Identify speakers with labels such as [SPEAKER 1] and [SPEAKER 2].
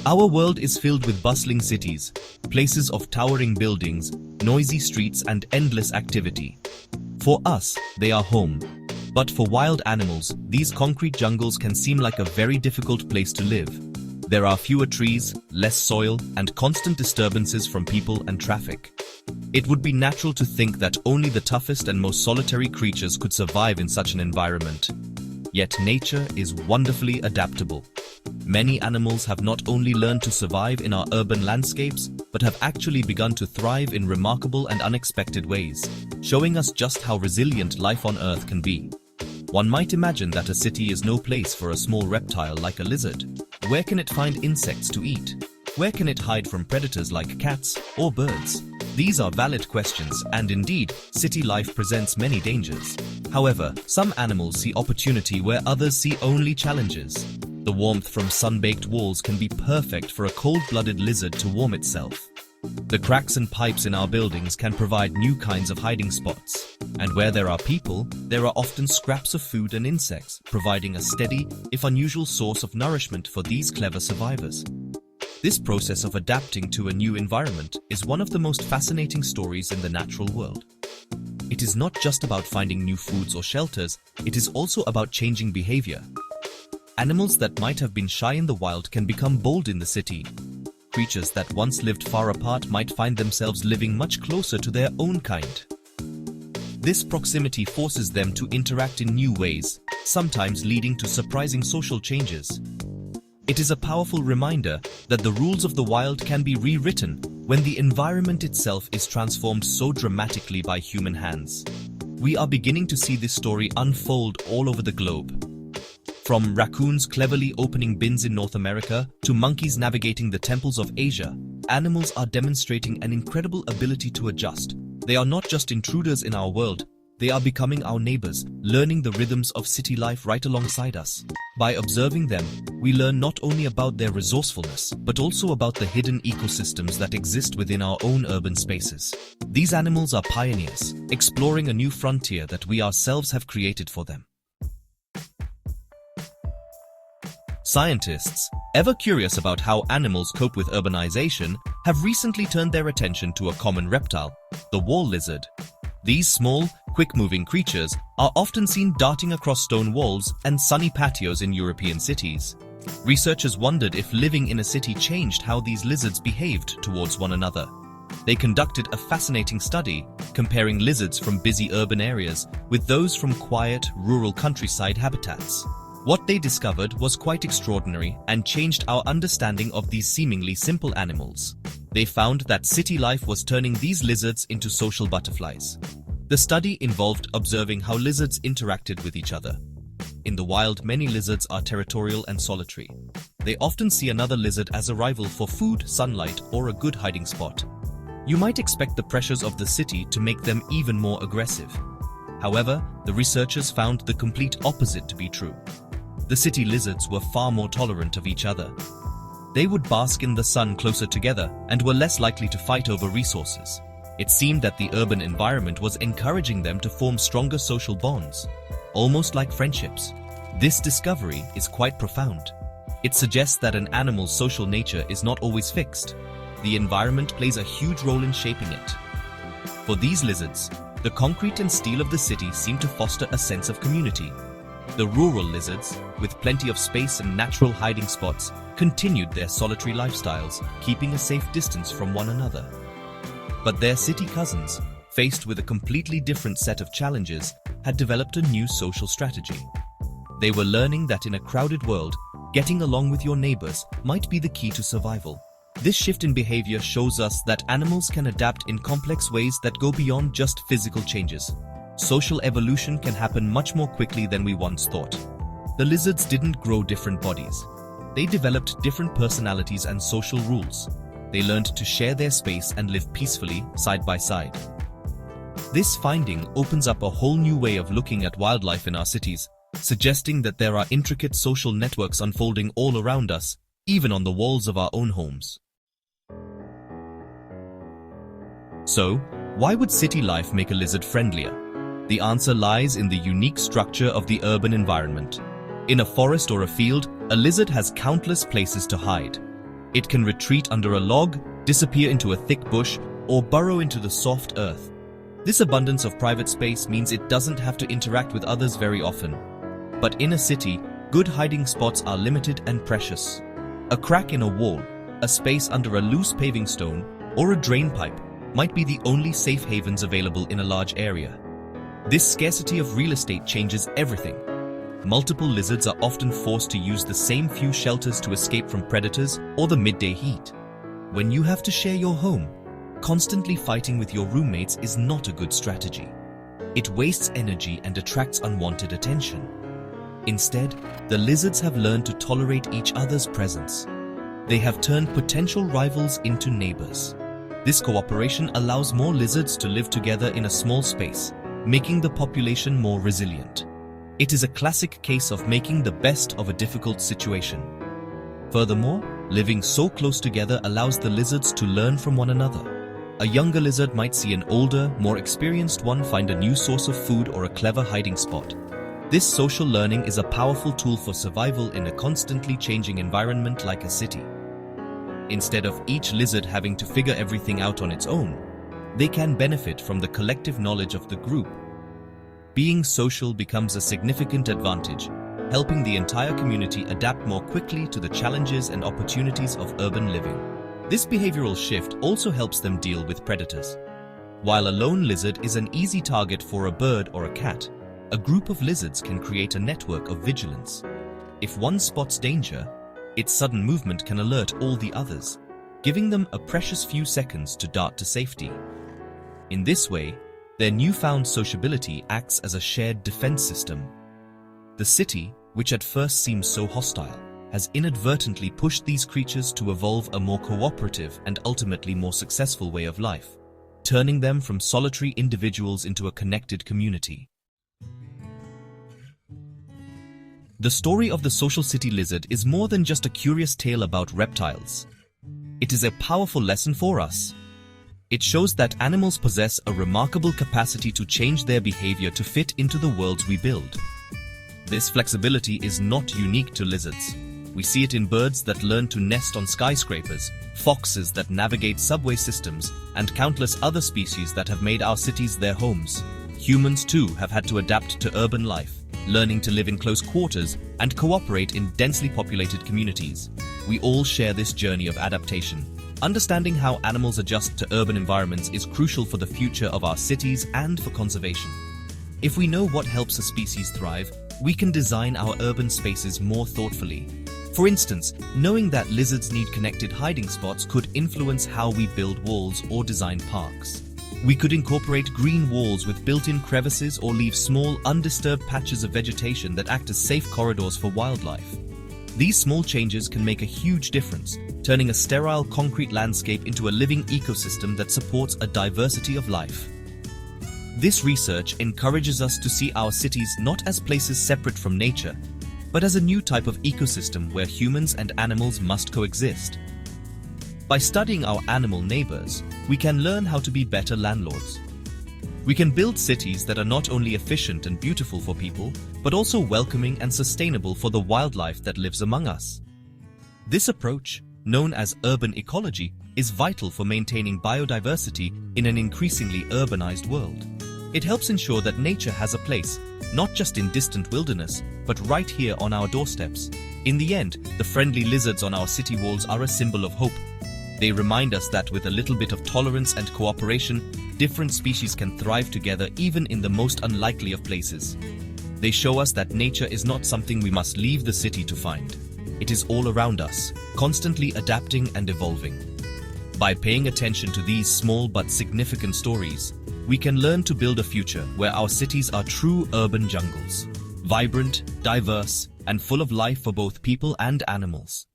[SPEAKER 1] Our world is filled with bustling cities, places of towering buildings, noisy streets and endless activity. For us, they are home. But for wild animals, these concrete jungles can seem like a very difficult place to live. There are fewer trees, less soil, and constant disturbances from people and traffic. It would be natural to think that only the toughest and most solitary creatures could survive in such an environment. Yet nature is wonderfully adaptable. Many animals have not only learned to survive in our urban landscapes, but have actually begun to thrive in remarkable and unexpected ways, showing us just how resilient life on Earth can be. One might imagine that a city is no place for a small reptile like a lizard. Where can it find insects to eat? Where can it hide from predators like cats or birds? These are valid questions, and indeed, city life presents many dangers. However, some animals see opportunity where others see only challenges. The warmth from sun-baked walls can be perfect for a cold-blooded lizard to warm itself. The cracks and pipes in our buildings can provide new kinds of hiding spots. And where there are people, there are often scraps of food and insects, providing a steady, if unusual source of nourishment for these clever survivors. This process of adapting to a new environment is one of the most fascinating stories in the natural world. It is not just about finding new foods or shelters, it is also about changing behavior. Animals that might have been shy in the wild can become bold in the city. Creatures that once lived far apart might find themselves living much closer to their own kind. This proximity forces them to interact in new ways, sometimes leading to surprising social changes. It is a powerful reminder that the rules of the wild can be rewritten when the environment itself is transformed so dramatically by human hands. We are beginning to see this story unfold all over the globe. From raccoons cleverly opening bins in North America to monkeys navigating the temples of Asia, animals are demonstrating an incredible ability to adjust. They are not just intruders in our world, they are becoming our neighbors, learning the rhythms of city life right alongside us. By observing them, we learn not only about their resourcefulness, but also about the hidden ecosystems that exist within our own urban spaces. These animals are pioneers, exploring a new frontier that we ourselves have created for them. Scientists, ever curious about how animals cope with urbanization, have recently turned their attention to a common reptile, the wall lizard. These small, quick-moving creatures are often seen darting across stone walls and sunny patios in European cities. Researchers wondered if living in a city changed how these lizards behaved towards one another. They conducted a fascinating study, comparing lizards from busy urban areas with those from quiet, rural countryside habitats. What they discovered was quite extraordinary and changed our understanding of these seemingly simple animals. They found that city life was turning these lizards into social butterflies. The study involved observing how lizards interacted with each other. In the wild, many lizards are territorial and solitary. They often see another lizard as a rival for food, sunlight, or a good hiding spot. You might expect the pressures of the city to make them even more aggressive. However, the researchers found the complete opposite to be true. The city lizards were far more tolerant of each other. They would bask in the sun closer together and were less likely to fight over resources. It seemed that the urban environment was encouraging them to form stronger social bonds, almost like friendships. This discovery is quite profound. It suggests that an animal's social nature is not always fixed. The environment plays a huge role in shaping it. For these lizards, the concrete and steel of the city seem to foster a sense of community. The rural lizards, with plenty of space and natural hiding spots, continued their solitary lifestyles, keeping a safe distance from one another. But their city cousins, faced with a completely different set of challenges, had developed a new social strategy. They were learning that in a crowded world, getting along with your neighbors might be the key to survival. This shift in behavior shows us that animals can adapt in complex ways that go beyond just physical changes. Social evolution can happen much more quickly than we once thought. The lizards didn't grow different bodies. They developed different personalities and social rules. They learned to share their space and live peacefully, side by side. This finding opens up a whole new way of looking at wildlife in our cities, suggesting that there are intricate social networks unfolding all around us, even on the walls of our own homes. So, why would city life make a lizard friendlier? The answer lies in the unique structure of the urban environment. In a forest or a field, a lizard has countless places to hide. It can retreat under a log, disappear into a thick bush, or burrow into the soft earth. This abundance of private space means it doesn't have to interact with others very often. But in a city, good hiding spots are limited and precious. A crack in a wall, a space under a loose paving stone, or a drain pipe might be the only safe havens available in a large area. This scarcity of real estate changes everything. Multiple lizards are often forced to use the same few shelters to escape from predators or the midday heat. When you have to share your home, constantly fighting with your roommates is not a good strategy. It wastes energy and attracts unwanted attention. Instead, the lizards have learned to tolerate each other's presence. They have turned potential rivals into neighbors. This cooperation allows more lizards to live together in a small space, making the population more resilient. It is a classic case of making the best of a difficult situation. Furthermore, living so close together allows the lizards to learn from one another. A younger lizard might see an older, more experienced one find a new source of food or a clever hiding spot. This social learning is a powerful tool for survival in a constantly changing environment like a city. Instead of each lizard having to figure everything out on its own, they can benefit from the collective knowledge of the group. Being social becomes a significant advantage, helping the entire community adapt more quickly to the challenges and opportunities of urban living. This behavioral shift also helps them deal with predators. While a lone lizard is an easy target for a bird or a cat, a group of lizards can create a network of vigilance. If one spots danger, its sudden movement can alert all the others, giving them a precious few seconds to dart to safety. In this way, their newfound sociability acts as a shared defense system. The city, which at first seems so hostile, has inadvertently pushed these creatures to evolve a more cooperative and ultimately more successful way of life, turning them from solitary individuals into a connected community. The story of the social city lizard is more than just a curious tale about reptiles. It is a powerful lesson for us. It shows that animals possess a remarkable capacity to change their behavior to fit into the worlds we build. This flexibility is not unique to lizards. We see it in birds that learn to nest on skyscrapers, foxes that navigate subway systems, and countless other species that have made our cities their homes. Humans too have had to adapt to urban life, learning to live in close quarters and cooperate in densely populated communities. We all share this journey of adaptation. Understanding how animals adjust to urban environments is crucial for the future of our cities and for conservation. If we know what helps a species thrive, we can design our urban spaces more thoughtfully. For instance, knowing that lizards need connected hiding spots could influence how we build walls or design parks. We could incorporate green walls with built-in crevices or leave small, undisturbed patches of vegetation that act as safe corridors for wildlife. These small changes can make a huge difference, turning a sterile concrete landscape into a living ecosystem that supports a diversity of life. This research encourages us to see our cities not as places separate from nature, but as a new type of ecosystem where humans and animals must coexist. By studying our animal neighbors, we can learn how to be better landlords. We can build cities that are not only efficient and beautiful for people, but also welcoming and sustainable for the wildlife that lives among us. This approach, known as urban ecology, is vital for maintaining biodiversity in an increasingly urbanized world. It helps ensure that nature has a place, not just in distant wilderness, but right here on our doorsteps. In the end, the friendly lizards on our city walls are a symbol of hope. They remind us that with a little bit of tolerance and cooperation, different species can thrive together even in the most unlikely of places. They show us that nature is not something we must leave the city to find. It is all around us, constantly adapting and evolving. By paying attention to these small but significant stories, we can learn to build a future where our cities are true urban jungles, vibrant, diverse, and full of life for both people and animals.